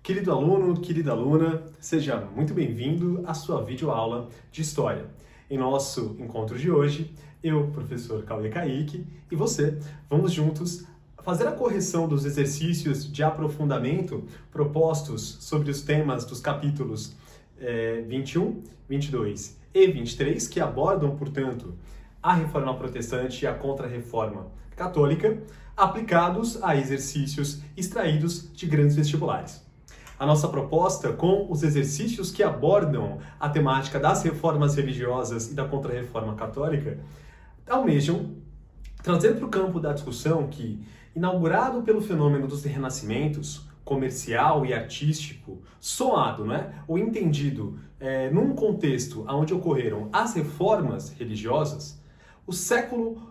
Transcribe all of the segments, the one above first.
Querido aluno, querida aluna, seja muito bem-vindo à sua videoaula de História. Em nosso encontro de hoje, eu, professor Cauê Kaique, e você, vamos juntos fazer a correção dos exercícios de aprofundamento propostos sobre os temas dos capítulos 21, 22 e 23, que abordam, portanto, a Reforma Protestante e a Contra-Reforma Católica, aplicados a exercícios extraídos de grandes vestibulares. A nossa proposta, com os exercícios que abordam a temática das reformas religiosas e da Contra-Reforma Católica, almejam trazer para o campo da discussão que, inaugurado pelo fenômeno dos renascimentos, comercial e artístico, soado, ou entendido num contexto onde ocorreram as reformas religiosas, o século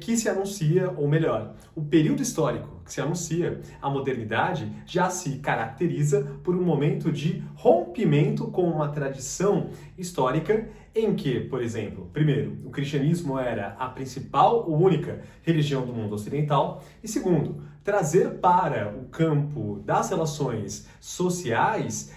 que se anuncia, ou melhor, o período histórico que se anuncia, a modernidade, já se caracteriza por um momento de rompimento com uma tradição histórica em que, por exemplo, primeiro, o cristianismo era a principal ou única religião do mundo ocidental, e segundo, trazer para o campo das relações sociais,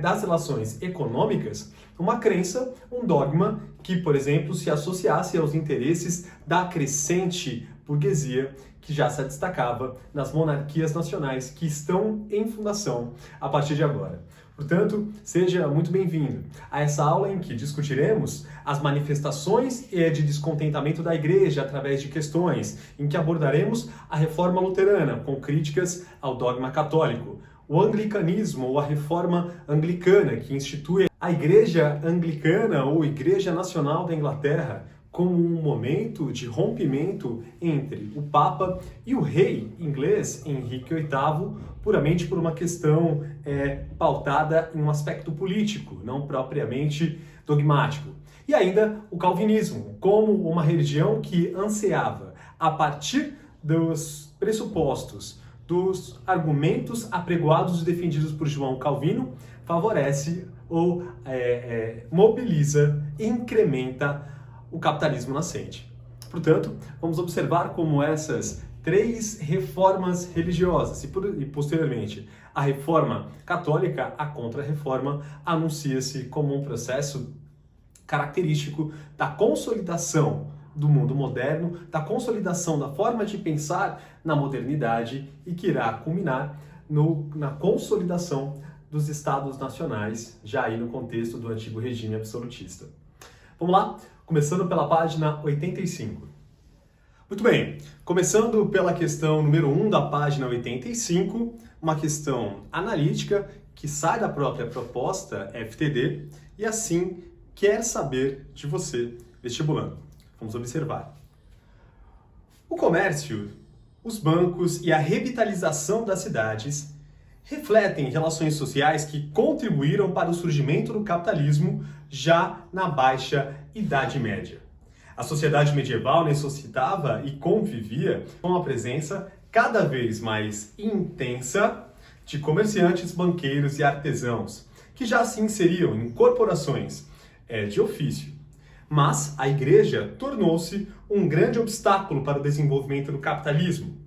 das relações econômicas, uma crença, um dogma que, por exemplo, se associasse aos interesses da crescente burguesia que já se destacava nas monarquias nacionais que estão em fundação a partir de agora. Portanto, seja muito bem-vindo a essa aula em que discutiremos as manifestações de descontentamento da Igreja através de questões, em que abordaremos a Reforma Luterana com críticas ao dogma católico, o anglicanismo ou a Reforma Anglicana, que institui a Igreja Anglicana ou Igreja Nacional da Inglaterra como um momento de rompimento entre o Papa e o rei inglês Henrique VIII, puramente por uma questão pautada em um aspecto político, não propriamente dogmático. E ainda o calvinismo, como uma religião que ansiava, a partir dos pressupostos, dos argumentos apregoados e defendidos por João Calvino, favorece ou mobiliza, incrementa o capitalismo nascente. Portanto, vamos observar como essas três reformas religiosas e posteriormente a reforma católica, a contra-reforma, anuncia-se como um processo característico da consolidação do mundo moderno, da consolidação da forma de pensar na modernidade e que irá culminar na consolidação dos Estados nacionais, já aí no contexto do antigo regime absolutista. Vamos lá? Começando pela página 85. Muito bem, começando pela questão número 1 da página 85, uma questão analítica que sai da própria proposta FTD e assim quer saber de você, vestibulando. Vamos observar. O comércio, os bancos e a revitalização das cidades refletem relações sociais que contribuíram para o surgimento do capitalismo já na Baixa Idade Média. A sociedade medieval necessitava e convivia com a presença cada vez mais intensa de comerciantes, banqueiros e artesãos, que já se inseriam em corporações de ofício. Mas a Igreja tornou-se um grande obstáculo para o desenvolvimento do capitalismo.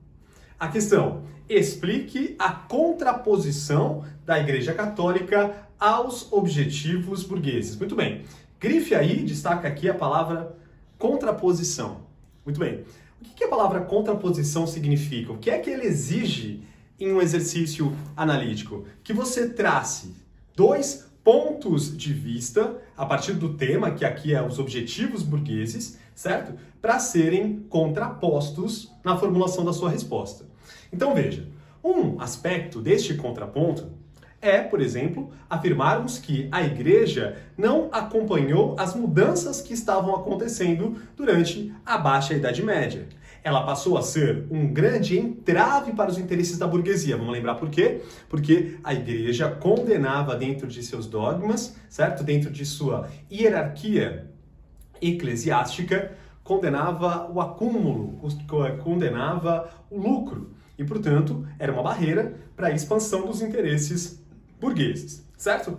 A questão: explique a contraposição da Igreja Católica aos objetivos burgueses. Muito bem. Grife aí, destaca aqui a palavra contraposição. Muito bem. O que a palavra contraposição significa? O que é que ele exige em um exercício analítico? Que você trace dois pontos de vista a partir do tema, que aqui é os objetivos burgueses, certo? Para serem contrapostos na formulação da sua resposta. Então veja, um aspecto deste contraponto é, por exemplo, afirmarmos que a Igreja não acompanhou as mudanças que estavam acontecendo durante a Baixa Idade Média. Ela passou a ser um grande entrave para os interesses da burguesia. Vamos lembrar por quê? Porque a Igreja condenava dentro de seus dogmas, certo? Dentro de sua hierarquia eclesiástica, condenava o acúmulo, condenava o lucro. E, portanto, era uma barreira para a expansão dos interesses burgueses, certo?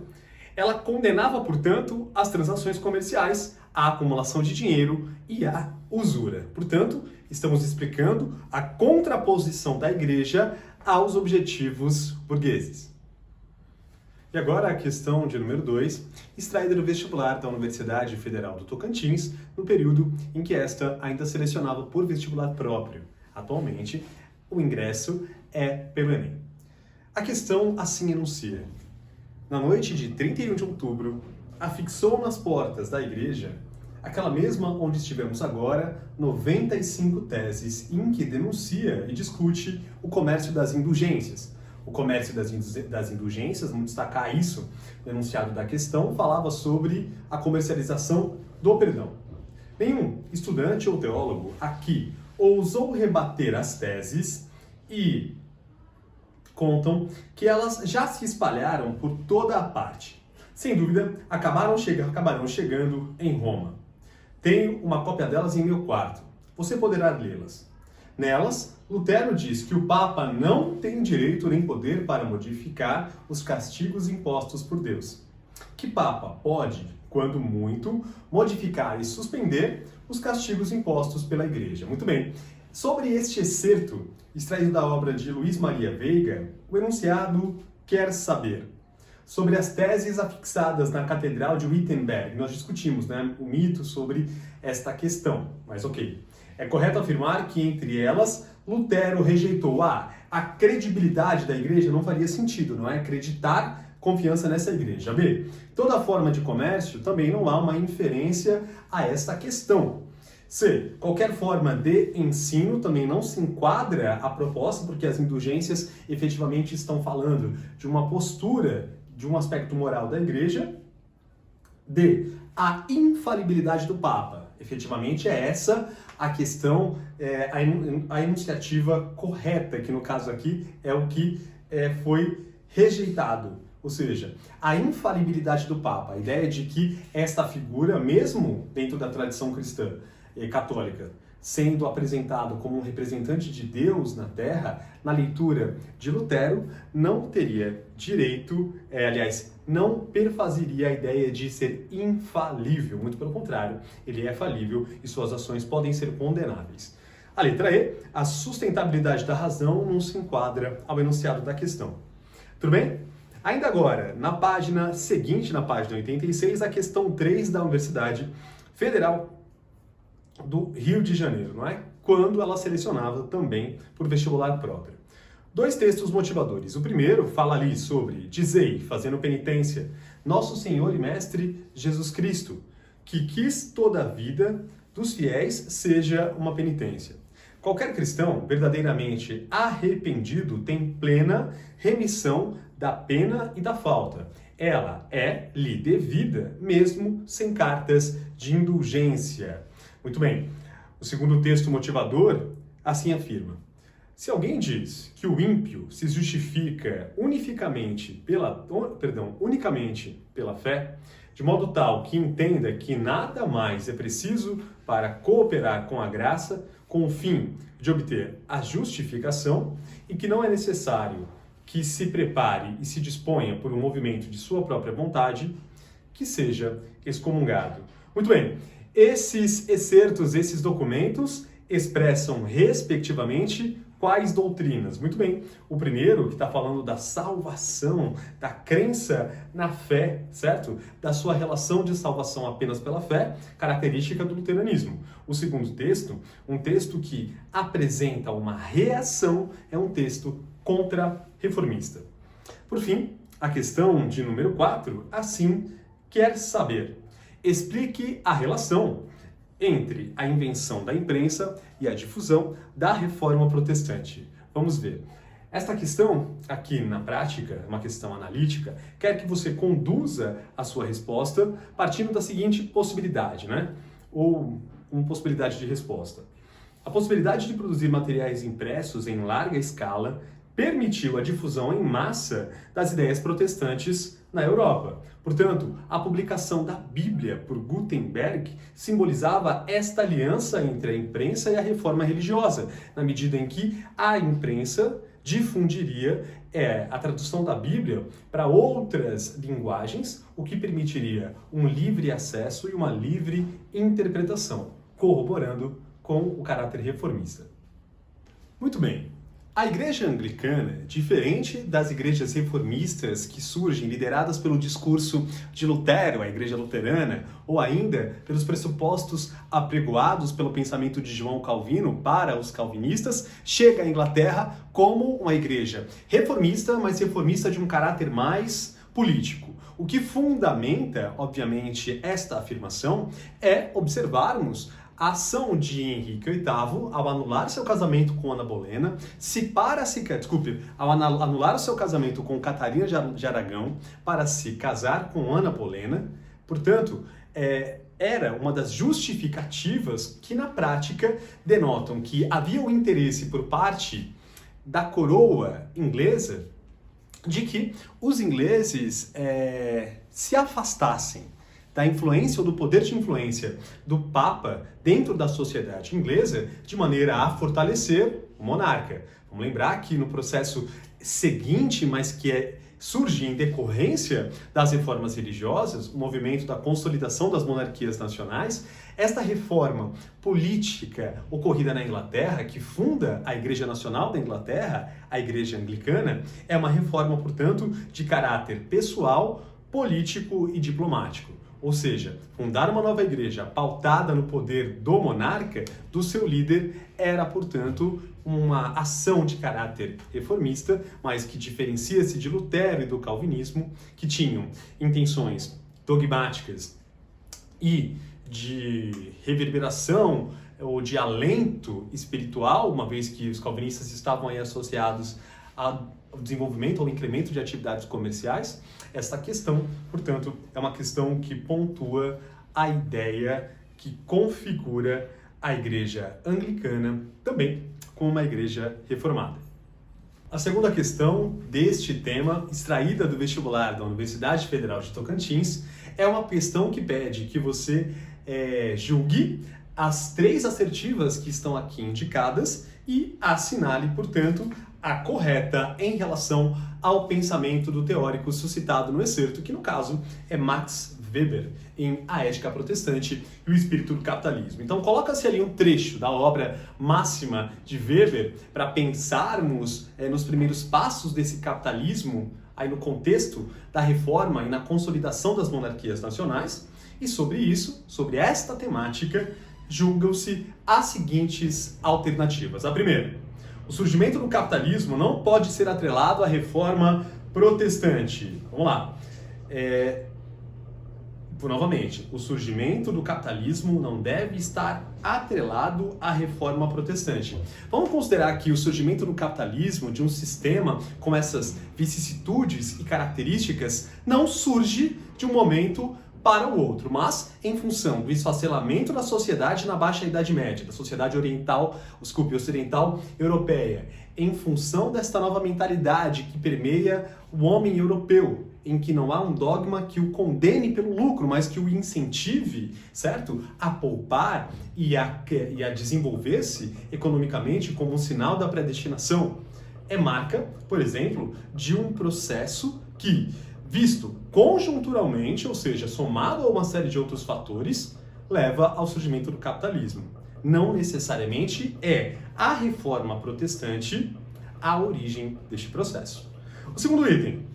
Ela condenava, portanto, as transações comerciais, a acumulação de dinheiro e a usura. Portanto, estamos explicando a contraposição da Igreja aos objetivos burgueses. E agora a questão de número 2, extraída do vestibular da Universidade Federal do Tocantins, no período em que esta ainda selecionava por vestibular próprio. Atualmente, o ingresso é pelo Enem. A questão assim enuncia: na noite de 31 de outubro, afixou nas portas da igreja, aquela mesma onde estivemos agora, 95 teses em que denuncia e discute o comércio das indulgências. O comércio das indulgências, vamos destacar isso no enunciado da questão, falava sobre a comercialização do perdão. Nenhum estudante ou teólogo aqui ousou rebater as teses e contam que elas já se espalharam por toda a parte. Sem dúvida, acabarão chegando em Roma. Tenho uma cópia delas em meu quarto. Você poderá lê-las. Nelas, Lutero diz que o Papa não tem direito nem poder para modificar os castigos impostos por Deus. Que Papa pode, quando muito, modificar e suspender os castigos impostos pela Igreja. Muito bem. Sobre este excerto, extraído da obra de Luiz Maria Veiga, o enunciado quer saber sobre as teses afixadas na Catedral de Wittenberg. Nós discutimos, o mito sobre esta questão, mas ok. É correto afirmar que, entre elas, Lutero rejeitou a credibilidade da igreja, não faria sentido, não é? Acreditar confiança nessa igreja. B, toda forma de comércio também não há uma inferência a esta questão. C, qualquer forma de ensino também não se enquadra à proposta, porque as indulgências efetivamente estão falando de uma postura, de um aspecto moral da igreja. D, a infalibilidade do Papa. Efetivamente é essa a questão, a enunciativa correta, que no caso aqui é o que foi rejeitado. Ou seja, a infalibilidade do Papa, a ideia de que esta figura, mesmo dentro da tradição cristã católica, sendo apresentado como um representante de Deus na Terra, na leitura de Lutero, não teria direito, não perfazeria a ideia de ser infalível. Muito pelo contrário, ele é falível e suas ações podem ser condenáveis. A letra E, a sustentabilidade da razão não se enquadra ao enunciado da questão. Tudo bem? Ainda agora, na página seguinte, na página 86, a questão 3 da Universidade Federal do Rio de Janeiro, não é? Quando ela selecionava também por vestibular próprio. 2 textos motivadores. O primeiro fala ali sobre: dizei, fazendo penitência, nosso Senhor e Mestre Jesus Cristo, que quis toda a vida dos fiéis seja uma penitência. Qualquer cristão verdadeiramente arrependido tem plena remissão da pena e da falta. Ela é-lhe devida, mesmo sem cartas de indulgência. Muito bem. O segundo texto motivador assim afirma: se alguém diz que o ímpio se justifica unicamente pela fé, de modo tal que entenda que nada mais é preciso para cooperar com a graça, com o fim de obter a justificação, e que não é necessário que se prepare e se disponha por um movimento de sua própria vontade, que seja excomungado. Muito bem. Esses excertos, esses documentos expressam, respectivamente, quais doutrinas? Muito bem, o primeiro que está falando da salvação, da crença na fé, certo? Da sua relação de salvação apenas pela fé, característica do luteranismo. O segundo texto, um texto que apresenta uma reação, é um texto contra-reformista. Por fim, a questão de número 4, assim, quer saber: explique a relação entre a invenção da imprensa e a difusão da Reforma Protestante. Vamos ver. Esta questão, aqui na prática, uma questão analítica, quer que você conduza a sua resposta partindo da seguinte possibilidade, Ou uma possibilidade de resposta. A possibilidade de produzir materiais impressos em larga escala permitiu a difusão em massa das ideias protestantes na Europa. Portanto, a publicação da Bíblia por Gutenberg simbolizava esta aliança entre a imprensa e a reforma religiosa, na medida em que a imprensa difundiria a tradução da Bíblia para outras linguagens, o que permitiria um livre acesso e uma livre interpretação, corroborando com o caráter reformista. Muito bem. A Igreja Anglicana, diferente das igrejas reformistas que surgem lideradas pelo discurso de Lutero, a Igreja Luterana, ou ainda pelos pressupostos apregoados pelo pensamento de João Calvino para os calvinistas, chega à Inglaterra como uma igreja reformista, mas reformista de um caráter mais político. O que fundamenta, obviamente, esta afirmação é observarmos a ação de Henrique VIII ao anular seu casamento com Ana Bolena, ao anular seu casamento com Catarina de Aragão para se casar com Ana Bolena. Portanto, era uma das justificativas que na prática denotam que havia um interesse por parte da coroa inglesa de que os ingleses se afastassem da influência ou do poder de influência do Papa dentro da sociedade inglesa, de maneira a fortalecer o monarca. Vamos lembrar que no processo seguinte, mas que surge em decorrência das reformas religiosas, o movimento da consolidação das monarquias nacionais, esta reforma política ocorrida na Inglaterra, que funda a Igreja Nacional da Inglaterra, a Igreja Anglicana, é uma reforma, portanto, de caráter pessoal, político e diplomático. Ou seja, fundar uma nova igreja pautada no poder do monarca, do seu líder, era, portanto, uma ação de caráter reformista, mas que diferencia-se de Lutero e do calvinismo, que tinham intenções dogmáticas e de reverberação ou de alento espiritual, uma vez que os calvinistas estavam aí associados ao desenvolvimento ou incremento de atividades comerciais. Esta questão, portanto, é uma questão que pontua a ideia que configura a Igreja Anglicana também como uma igreja reformada. A segunda questão deste tema, extraída do vestibular da Universidade Federal de Tocantins, é uma questão que pede que você julgue as 3 assertivas que estão aqui indicadas e assinale, portanto, a correta em relação ao pensamento do teórico suscitado no excerto, que no caso é Max Weber, em A Ética Protestante e o Espírito do Capitalismo. Então coloca-se ali um trecho da obra máxima de Weber para pensarmos nos primeiros passos desse capitalismo, aí no contexto da reforma e na consolidação das monarquias nacionais, e sobre isso, sobre esta temática, julgam-se as seguintes alternativas. A primeira: o surgimento do capitalismo não pode ser atrelado à reforma protestante. Vamos lá. Novamente, o surgimento do capitalismo não deve estar atrelado à reforma protestante. Vamos considerar que o surgimento do capitalismo, de um sistema com essas vicissitudes e características, não surge de um momento para o outro, mas em função do esfacelamento da sociedade na Baixa Idade Média, da sociedade ocidental europeia, em função desta nova mentalidade que permeia o homem europeu, em que não há um dogma que o condene pelo lucro, mas que o incentive, certo? A poupar e a desenvolver-se economicamente como um sinal da predestinação. É marca, por exemplo, de um processo que, visto conjunturalmente, ou seja, somado a uma série de outros fatores, leva ao surgimento do capitalismo. Não necessariamente é a reforma protestante a origem deste processo. O segundo item.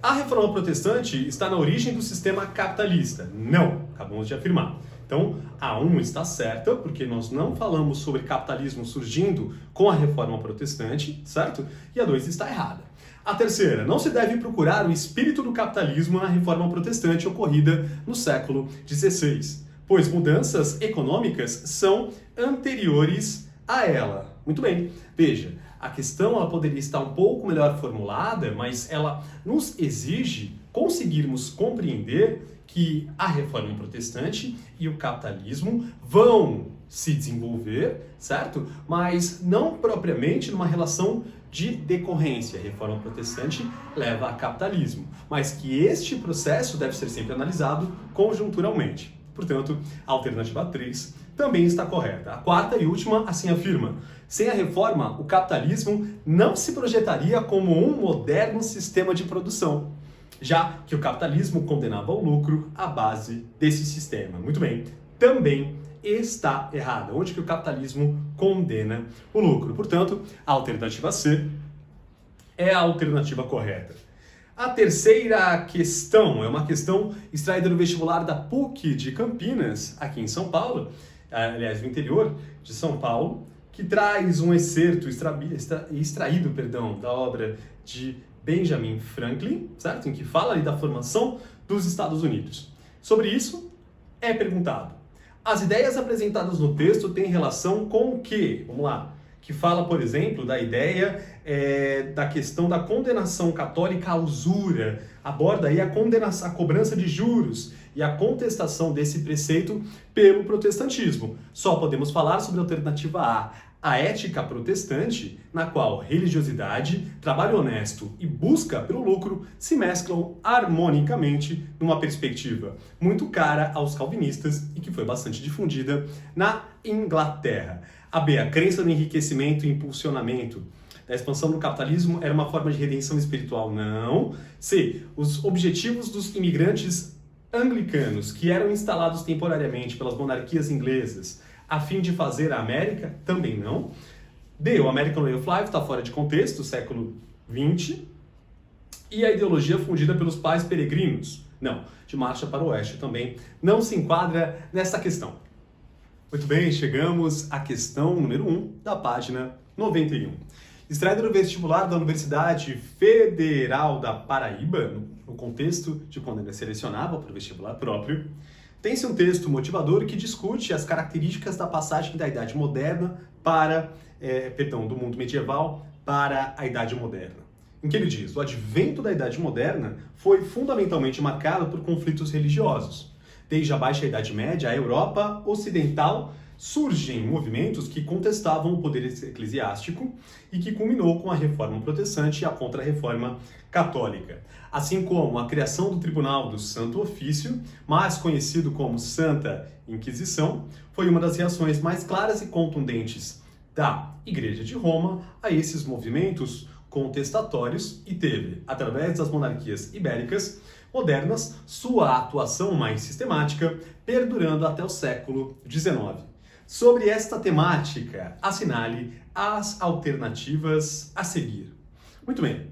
A reforma protestante está na origem do sistema capitalista. Não, acabamos de afirmar. Então, a 1 está certa, porque nós não falamos sobre capitalismo surgindo com a reforma protestante, certo? E a 2 está errada. A terceira, não se deve procurar o espírito do capitalismo na reforma protestante ocorrida no século XVI, pois mudanças econômicas são anteriores a ela. Muito bem, veja, a questão ela poderia estar um pouco melhor formulada, mas ela nos exige conseguirmos compreender que a reforma protestante e o capitalismo vão se desenvolver, certo? Mas não propriamente numa relação de decorrência. A reforma protestante leva a capitalismo, mas que este processo deve ser sempre analisado conjunturalmente. Portanto, a alternativa 3 também está correta. A quarta e última assim afirma: sem a reforma, o capitalismo não se projetaria como um moderno sistema de produção, já que o capitalismo condenava o lucro à base desse sistema. Muito bem, também está errada, onde que o capitalismo condena o lucro. Portanto, a alternativa C é a alternativa correta. A terceira questão é uma questão extraída do vestibular da PUC de Campinas, aqui em São Paulo, aliás, no interior de São Paulo, que traz um excerto extraído da obra de Benjamin Franklin, certo? Em que fala ali da formação dos Estados Unidos. Sobre isso, é perguntado: as ideias apresentadas no texto têm relação com o quê? Vamos lá. Que fala, por exemplo, da ideia da questão da condenação católica à usura, aborda aí a cobrança de juros e a contestação desse preceito pelo protestantismo. Só podemos falar sobre a alternativa A ética protestante, na qual religiosidade, trabalho honesto e busca pelo lucro se mesclam harmonicamente numa perspectiva muito cara aos calvinistas e que foi bastante difundida na Inglaterra. A B, a crença no enriquecimento e impulsionamento da expansão do capitalismo era uma forma de redenção espiritual? Não. C, os objetivos dos imigrantes anglicanos que eram instalados temporariamente pelas monarquias inglesas a fim de fazer a América? Também não. D, o American Way of Life está fora de contexto, século XX. E a ideologia fundida pelos pais peregrinos? Não. De Marcha para o Oeste também não se enquadra nessa questão. Muito bem, chegamos à questão número 1 da página 91. Extraída do vestibular da Universidade Federal da Paraíba, no contexto de quando ele selecionava para o vestibular próprio, tem-se um texto motivador que discute as características da passagem da Idade Moderna do mundo medieval para a Idade Moderna. Em que ele diz: o advento da Idade Moderna foi fundamentalmente marcado por conflitos religiosos. Desde a Baixa Idade Média, a Europa Ocidental surgem movimentos que contestavam o poder eclesiástico e que culminou com a Reforma Protestante e a Contra-Reforma Católica. Assim como a criação do Tribunal do Santo Ofício, mais conhecido como Santa Inquisição, foi uma das reações mais claras e contundentes da Igreja de Roma a esses movimentos contestatórios e teve, através das monarquias ibéricas modernas, sua atuação mais sistemática, perdurando até o século XIX. Sobre esta temática, assinale as alternativas a seguir. Muito bem,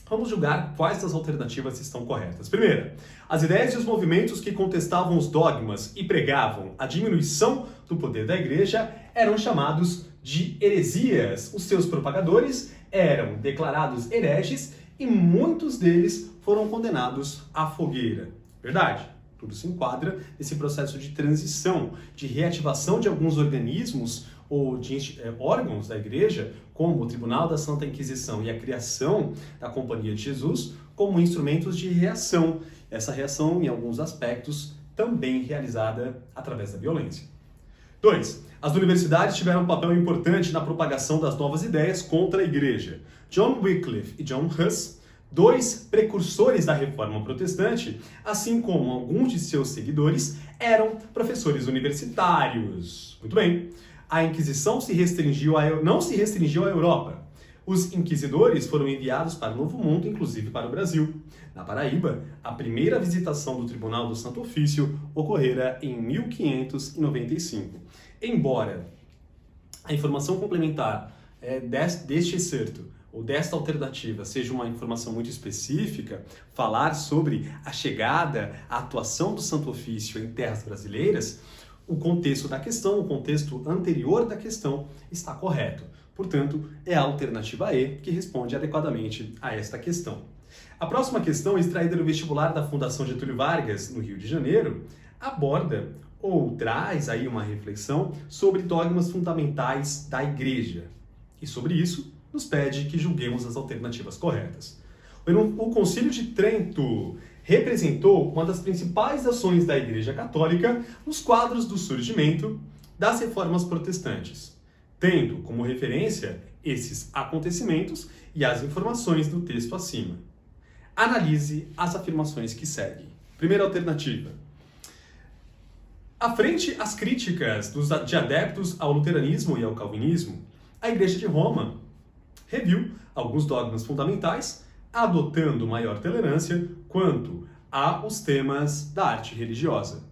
vamos julgar quais das alternativas estão corretas. Primeira, as ideias e os movimentos que contestavam os dogmas e pregavam a diminuição do poder da Igreja eram chamados de heresias. Os seus propagadores eram declarados hereges e muitos deles foram condenados à fogueira. Verdade? Tudo se enquadra nesse processo de transição, de reativação de alguns organismos ou de órgãos da Igreja, como o Tribunal da Santa Inquisição e a criação da Companhia de Jesus, como instrumentos de reação. Essa reação, em alguns aspectos, também realizada através da violência. 2. As universidades tiveram um papel importante na propagação das novas ideias contra a Igreja. John Wycliffe e John Huss, dois precursores da Reforma Protestante, assim como alguns de seus seguidores, eram professores universitários. Muito bem. A Inquisição não se restringiu à Europa. Os inquisidores foram enviados para o Novo Mundo, inclusive para o Brasil. Na Paraíba, a primeira visitação do Tribunal do Santo Ofício ocorrera em 1595. Embora a informação complementar deste excerto ou desta alternativa seja uma informação muito específica, falar sobre a chegada, a atuação do Santo Ofício em terras brasileiras, o contexto da questão, o contexto anterior da questão está correto. Portanto, é a alternativa E que responde adequadamente a esta questão. A próxima questão, extraída do vestibular da Fundação Getúlio Vargas, no Rio de Janeiro, aborda ou traz aí uma reflexão sobre dogmas fundamentais da Igreja. E sobre isso, nos pede que julguemos as alternativas corretas. O Concílio de Trento representou uma das principais ações da Igreja Católica nos quadros do surgimento das reformas protestantes, tendo como referência esses acontecimentos e as informações do texto acima. Analise as afirmações que seguem. Primeira alternativa. Frente às críticas de adeptos ao luteranismo e ao calvinismo, a Igreja de Roma reviu alguns dogmas fundamentais, adotando maior tolerância quanto aos temas da arte religiosa.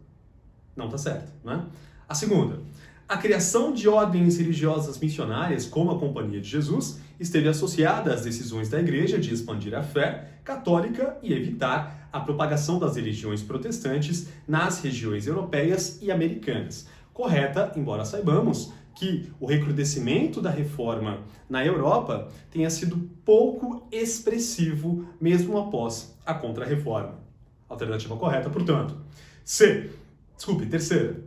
Não está certo, né? A segunda, a criação de ordens religiosas missionárias, como a Companhia de Jesus, esteve associada às decisões da Igreja de expandir a fé católica e evitar a propagação das religiões protestantes nas regiões europeias e americanas. Correta, embora saibamos que o recrudescimento da reforma na Europa tenha sido pouco expressivo mesmo após a Contra-Reforma. Alternativa correta, portanto. Terceira.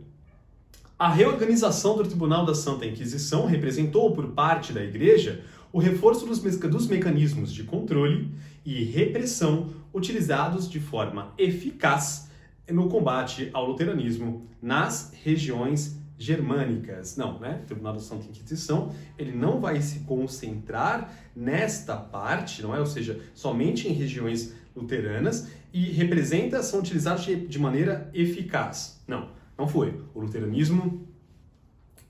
A reorganização do Tribunal da Santa Inquisição representou, por parte da Igreja, o reforço dos mecanismos de controle e repressão utilizados de forma eficaz no combate ao luteranismo nas regiões germânicas. Não, né? O Tribunal da Santa Inquisição, ele não vai se concentrar nesta parte, não é? Ou seja, somente em regiões luteranas, e são utilizados de maneira eficaz. Não foi. O luteranismo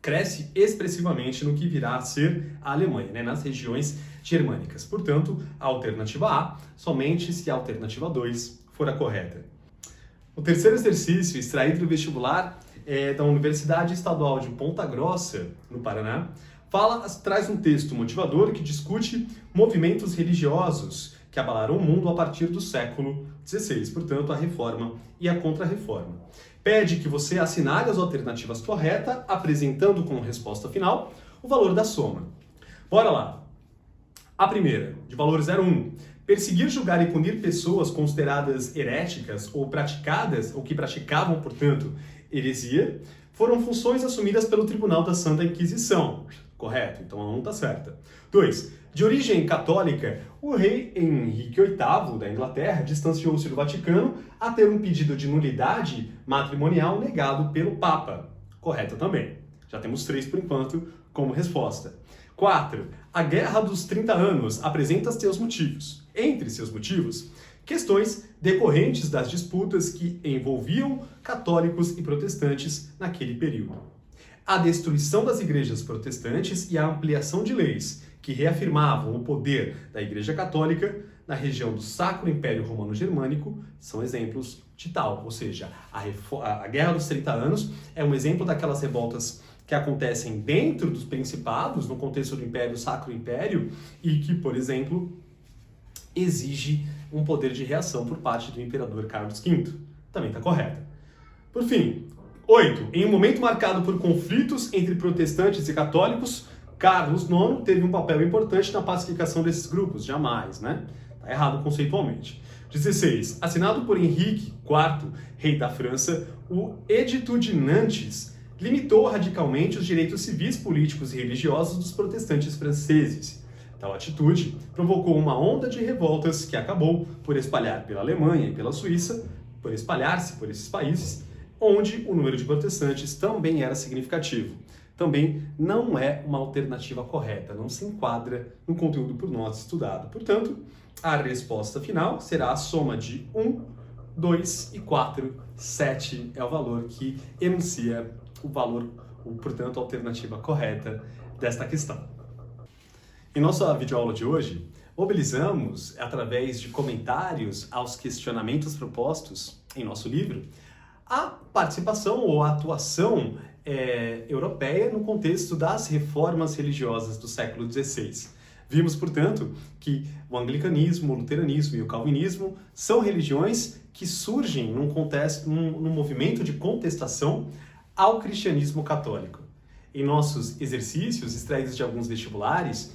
cresce expressivamente no que virá a ser a Alemanha, né? Nas regiões germânicas. Portanto, a alternativa A, somente se a alternativa 2 for a correta. O terceiro exercício, extraído do vestibular da Universidade Estadual de Ponta Grossa, no Paraná, traz um texto motivador que discute movimentos religiosos que abalaram o mundo a partir do século XVI, portanto, a Reforma e a Contra-Reforma. Pede que você assinale as alternativas corretas, apresentando como resposta final o valor da soma. Bora lá! A primeira, de valor 0,1. Perseguir, julgar e punir pessoas consideradas heréticas ou que praticavam, portanto, heresia, foram funções assumidas pelo Tribunal da Santa Inquisição. Correto, então a 1 está certa. 2. De origem católica, o rei Henrique VIII da Inglaterra distanciou-se do Vaticano a ter um pedido de nulidade matrimonial negado pelo Papa. Correto também. Já temos 3 por enquanto como resposta. 4. A Guerra dos 30 Anos apresenta seus motivos. Entre seus motivos, questões decorrentes das disputas que envolviam católicos e protestantes naquele período. A destruição das igrejas protestantes e a ampliação de leis que reafirmavam o poder da Igreja Católica na região do Sacro Império Romano Germânico são exemplos de tal. Ou seja, a Guerra dos 30 Anos é um exemplo daquelas revoltas que acontecem dentro dos principados, no contexto do Sacro Império, e que, por exemplo, exige um poder de reação por parte do imperador Carlos V. Também está correta. Por fim, 8. Em um momento marcado por conflitos entre protestantes e católicos, Carlos IX teve um papel importante na pacificação desses grupos. Jamais, né? Está errado conceitualmente. 16. Assinado por Henrique IV, rei da França, o Edito de Nantes limitou radicalmente os direitos civis, políticos e religiosos dos protestantes franceses. Tal atitude provocou uma onda de revoltas que acabou por espalhar pela Alemanha e pela Suíça, por espalhar-se por esses países, onde o número de protestantes também era significativo. Também não é uma alternativa correta, não se enquadra no conteúdo por nós estudado. Portanto, a resposta final será a soma de 1, 2 e 4. 7 é o valor que enuncia o valor, portanto, a alternativa correta desta questão. Em nossa videoaula de hoje, mobilizamos, através de comentários aos questionamentos propostos em nosso livro, a participação ou a atuação europeia no contexto das reformas religiosas do século XVI. Vimos, portanto, que o anglicanismo, o luteranismo e o calvinismo são religiões que surgem num movimento de contestação ao cristianismo católico. Em nossos exercícios, extraídos de alguns vestibulares,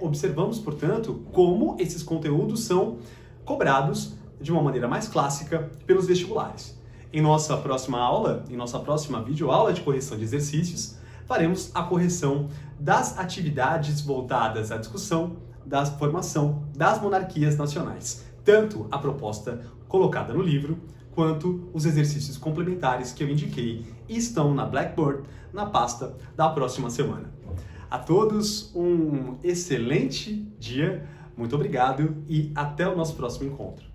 observamos, portanto, como esses conteúdos são cobrados de uma maneira mais clássica pelos vestibulares. Em nossa próxima videoaula de correção de exercícios, faremos a correção das atividades voltadas à discussão da formação das monarquias nacionais, tanto a proposta colocada no livro, quanto os exercícios complementares que eu indiquei e estão na Blackboard, na pasta da próxima semana. A todos um excelente dia, muito obrigado e até o nosso próximo encontro.